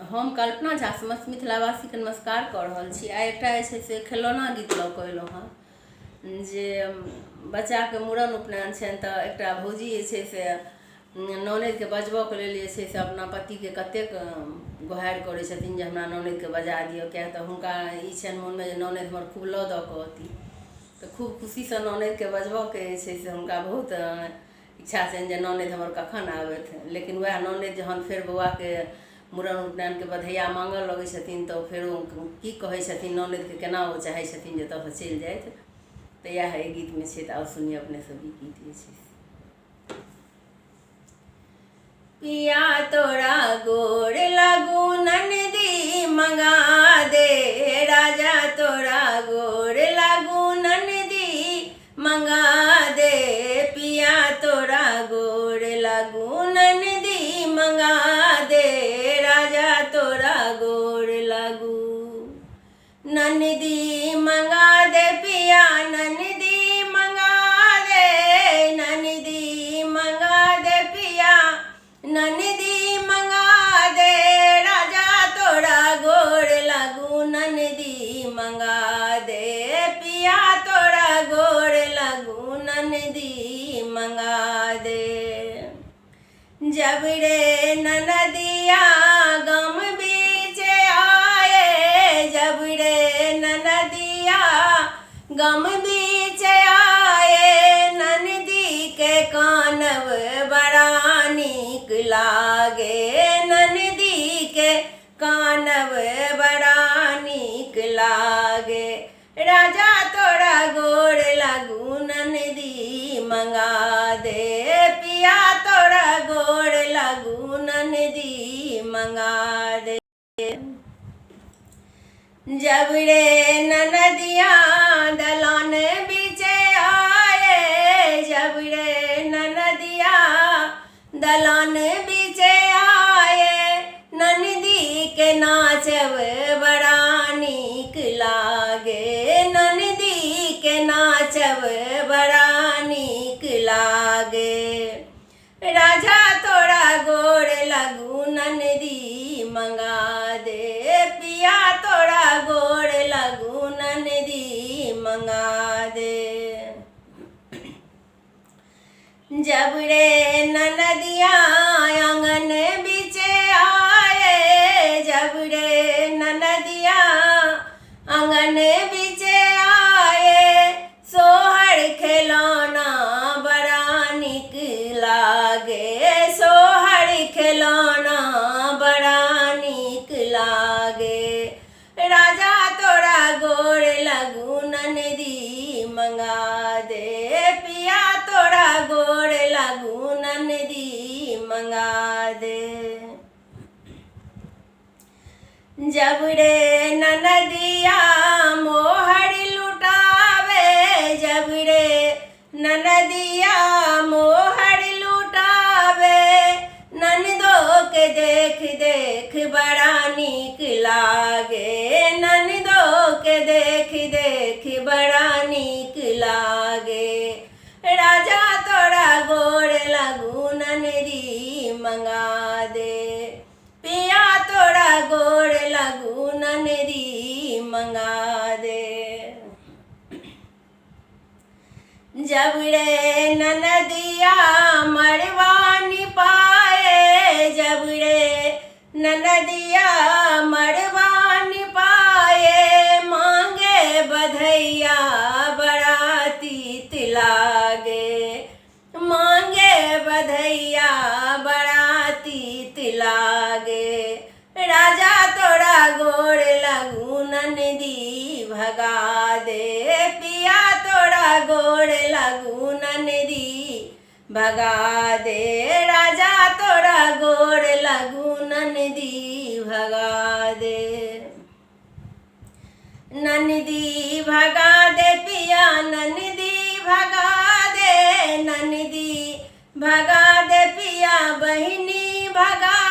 हम कल्पना झा समस्त मिथिलावासी के नमस्कार कऽ रहल छी। आइ एकटा जे छै से खिलौना गीत लऽ कऽ अयलहुँ हँ जे बच्चाके मूड़न उपनयन छनि तऽ एकटा भौजी जे छै से ननदिके बजबऽके लेल जे छै से अपना पतिके कतेक गुहारि करै छथिन जे हमरा ननदिके बजा दिअ, किएक तऽ हुनका ई छनि मोनमे जे ननदि हमर खूब लऽ दऽ कऽ अथी, तऽ खूब खुशीसँ ननदिके बजबऽके जे छै से हुनका बहुत इच्छा छनि जे ननदि हमर कखन आबथि। लेकिन वएह ननदि जहन फेर बौआके मूड़न उपनयनके बधैया माँगऽ लगै छथिन तऽ फेर ओ की कहै छथिन ननदिके, केना ओ चाहै छथिन जे एतऽसँ चलि जाथि, तऽ इएह एहि गीतमे छै। तऽ आउ सुनिए अपने सब ई गीत जे छै। पिया तोरा गोर लागू ननदी मंगा दे, राजा तोरा गोर लागू ननदी मंगा दे, पिया तोरा गोर लागू ननदी मंगा दे, राजा तोरा गोर लागू ननदी मंगा दे, पिया ननदी मंगा दे, ननदी मंगा दे, पिया ननदी मंगा दे, राजा तोरा गोर लागू ननदी मंगा दे, पिया तोरा गोर लागू ननदी मंगा दे। जब रे ननदिया गम बीच आए, जब रे ननदिया गम बीच आए, ननदी के कानब बड़ा नीक लागे, ननदी के कानब बड़ा नीक लागे, राजा तोरा गोर लागू ननदी मंगा दे, पिया तोरा गोर लागू ननदी मंगा दे। जब रे ननदिया दलान बीच आए, जब रे ननदिया दलान बीच आए, ननदी के नाचब बड़ा नीक लागे, ननदी के नाचब बड़ा नीक लागे, राजा तोरा गोर लागू ननदी मंगा दे, पिया तोरा गोर लागू ननदी मंगा दे। जब रे ननदिया आंगन बीच आए, जब रे ननदिया आंगन बीच आए, सोहर खिलौना बड़ा नीक लागे, सोहर खिलौना बड़ा नीक लागे, राजा तोरा गोर लागू ननदी मंगा दे, पिया तोरा गोर लागू ननदी मंगा दे। जब रे ननदिया मोहर लुटावे, जब रे ननदिया मोहर लुटावे, ननदो के देख देख बड़ा नीक लागे, ननदो के देख देख बड़ा नीक लागे, राजा तोरा गोर लागू ननदी मंगा दे, पिया तोरा गोर लागू ननदी मंगा दे। जब रे ननदिया मड़वा निपाए, जब रे ननदिया मड़वा निपाए, मांगे बधैया बड़ा तीत लागे, मांगे बधैया बड़ा तीत लागे, राजा तोरा गोर लागू ननदी भगा दे, पिया तोरा गोर लागू ननदी भगा दे, राजा तोरा गोर लागू ननदी भगा दे, ननदी भगा दे, पिया ननदी भगा दे, ननदी भगा दे, पिया बहिनी भगा